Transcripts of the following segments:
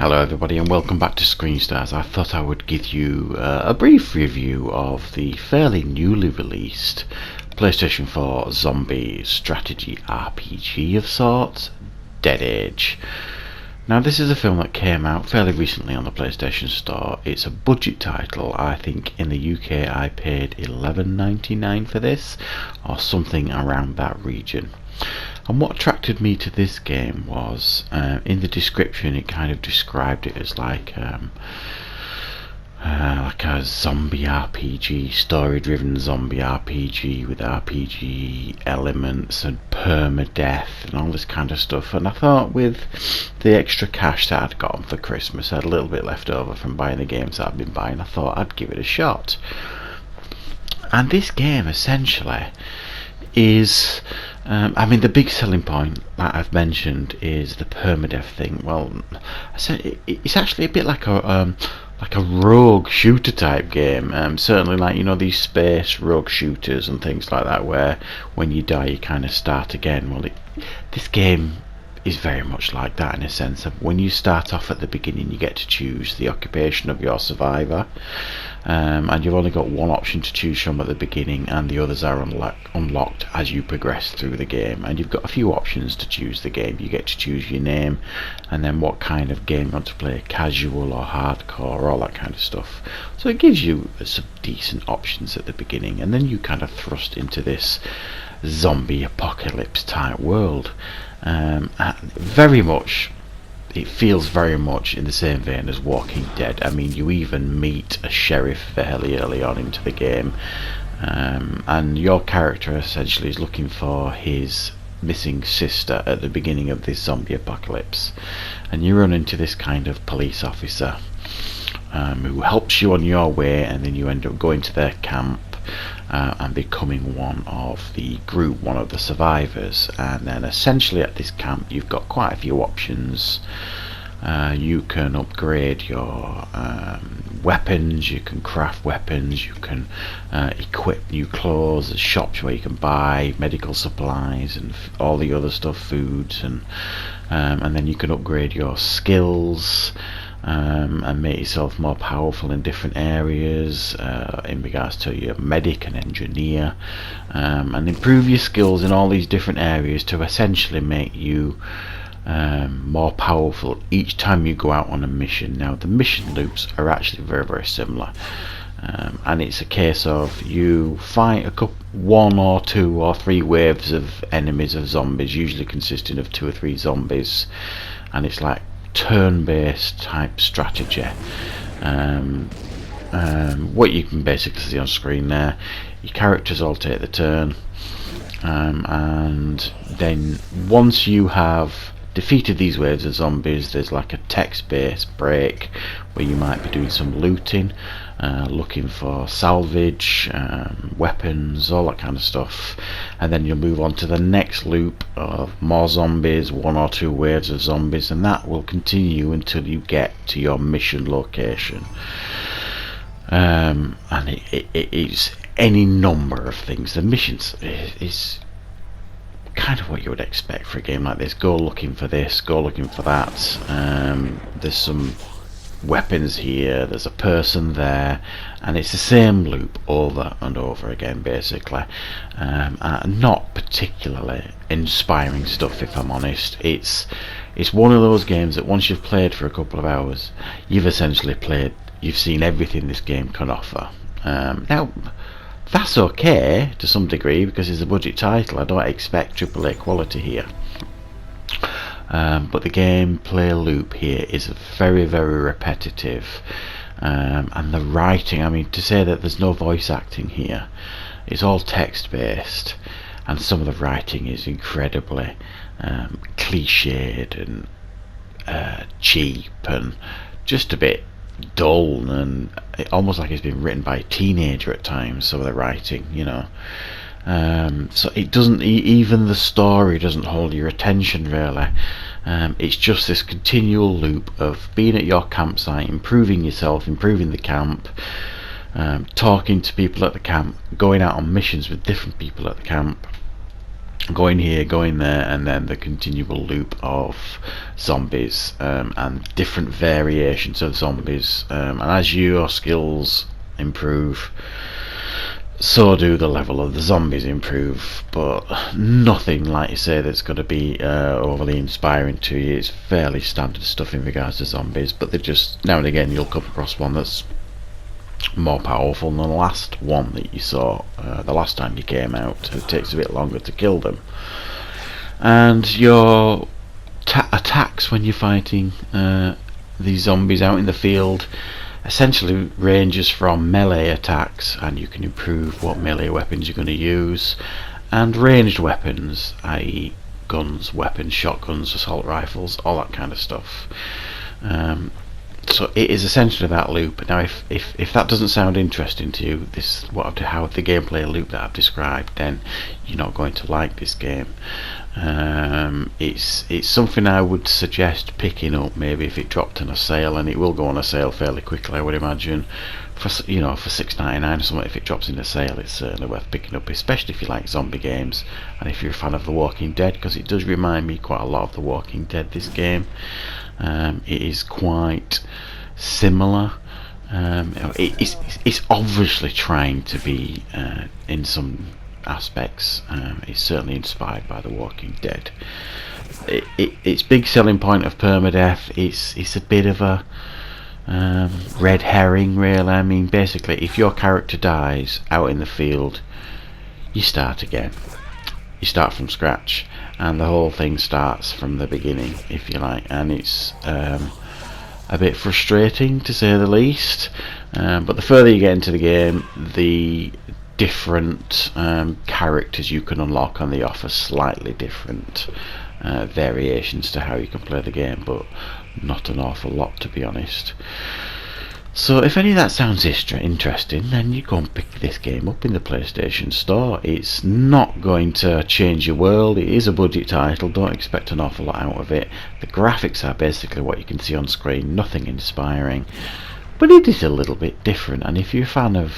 Hello everybody and welcome back to Screen Stars. I thought I would give you a brief review of the fairly newly released PlayStation 4 zombie strategy RPG of sorts, Dead Age. Now this is a film that came out fairly recently on the PlayStation Store. It's a budget title. I think in the UK I paid $11.99 for this, or something around that region. And what attracted me to this game was, in the description it kind of described it as like a zombie RPG, story-driven zombie RPG with RPG elements and permadeath and all this kind of stuff. And I thought with the extra cash that I'd gotten for Christmas, I had a little bit left over from buying the games that I've been buying, I thought I'd give it a shot. And this game essentially is, the big selling point that I've mentioned is the permadeath thing. Well, it's actually a bit like a rogue shooter type game. Certainly, like, you know, these space rogue shooters and things like that, where when you die you kind of start again. Well, this game is very much like that, in a sense of when you start off at the beginning you get to choose the occupation of your survivor, and you've only got one option to choose from at the beginning, and the others are unlocked as you progress through the game. And you've got a few options to choose the game. You get to choose your name and then what kind of game you want to play, casual or hardcore, all that kind of stuff. So it gives you some decent options at the beginning, and then you kind of thrust into this zombie apocalypse type world. Very much, it feels very much in the same vein as Walking Dead. I mean, you even meet a sheriff fairly early on into the game, and your character essentially is looking for his missing sister at the beginning of this zombie apocalypse, and you run into this kind of police officer who helps you on your way, and then you end up going to their camp and becoming one of the group, one of the survivors. And then essentially at this camp you've got quite a few options. You can upgrade your weapons, you can craft weapons, you can equip new clothes. There's shops where you can buy medical supplies and all the other stuff, foods, and then you can upgrade your skills and make yourself more powerful in different areas, in regards to your medic and engineer, and improve your skills in all these different areas to essentially make you more powerful each time you go out on a mission. Now the mission loops are actually very, very similar, and it's a case of you fight one or two or three waves of enemies, of zombies, usually consisting of 2 or 3 zombies, and it's like turn-based type strategy. What you can basically see on screen there, your characters all take the turn, and then once you have defeated these waves of zombies, there's like a text-based break where you might be doing some looting, looking for salvage, weapons, all that kind of stuff, and then you'll move on to the next loop of more zombies, 1 or 2 waves of zombies, and that will continue until you get to your mission location. And it's any number of things. The missions is kind of what you would expect for a game like this. Go looking for this, go looking for that. There's some weapons here, there's a person there, and it's the same loop over and over again, basically. Not particularly inspiring stuff, if I'm honest. It's one of those games that once you've played for a couple of hours, you've seen everything this game can offer. Now that's okay to some degree, because it's a budget title. I don't expect AAA quality here. But the gameplay loop here is very, very repetitive, and the writing, I mean, to say that there's no voice acting here, it's all text based, and some of the writing is incredibly cliched and cheap and just a bit dull, and almost like it's been written by a teenager at times, some of the writing, you know. So it doesn't, even the story doesn't hold your attention really. It's just this continual loop of being at your campsite, improving yourself, improving the camp, talking to people at the camp, going out on missions with different people at the camp, go in here, go in there, and then the continual loop of zombies, and different variations of zombies, and as your skills improve, so do the level of the zombies improve, but nothing, like you say, that's going to be overly inspiring to you. It's fairly standard stuff in regards to zombies, but they just, now and again you'll come across one that's more powerful than the last one that you saw the last time you came out. It takes a bit longer to kill them, and your attacks when you're fighting these zombies out in the field essentially ranges from melee attacks, and you can improve what melee weapons you're going to use, and ranged weapons, i.e. guns, weapons, shotguns, assault rifles, all that kind of stuff. So it is essentially that loop. Now if that doesn't sound interesting to you, how the gameplay loop that I've described, then you're not going to like this game. It's something I would suggest picking up maybe if it dropped on a sale, and it will go on a sale fairly quickly, I would imagine. For $6.99 or something, if it drops in a sale, it's certainly worth picking up, especially if you like zombie games and if you're a fan of The Walking Dead, because it does remind me quite a lot of The Walking Dead, this game. It is quite similar. It's obviously trying to be, in some aspects, it's certainly inspired by The Walking Dead. Its big selling point of permadeath, it's a bit of a red herring, really. I mean, basically, if your character dies out in the field, you start again. You start from scratch, and the whole thing starts from the beginning, if you like, and it's a bit frustrating to say the least, but the further you get into the game, the different characters you can unlock, and they offer slightly different variations to how you can play the game, but not an awful lot, to be honest. So if any of that sounds interesting, then you go and pick this game up in the PlayStation Store. It's not going to change your world. It is a budget title. Don't expect an awful lot out of it. The graphics are basically what you can see on screen. Nothing inspiring, but it is a little bit different. And if you're a fan of,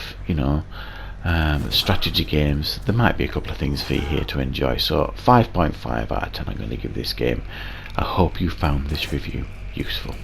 strategy games, there might be a couple of things for you here to enjoy. So 5.5 out of 10 I'm going to give this game. I hope you found this review useful.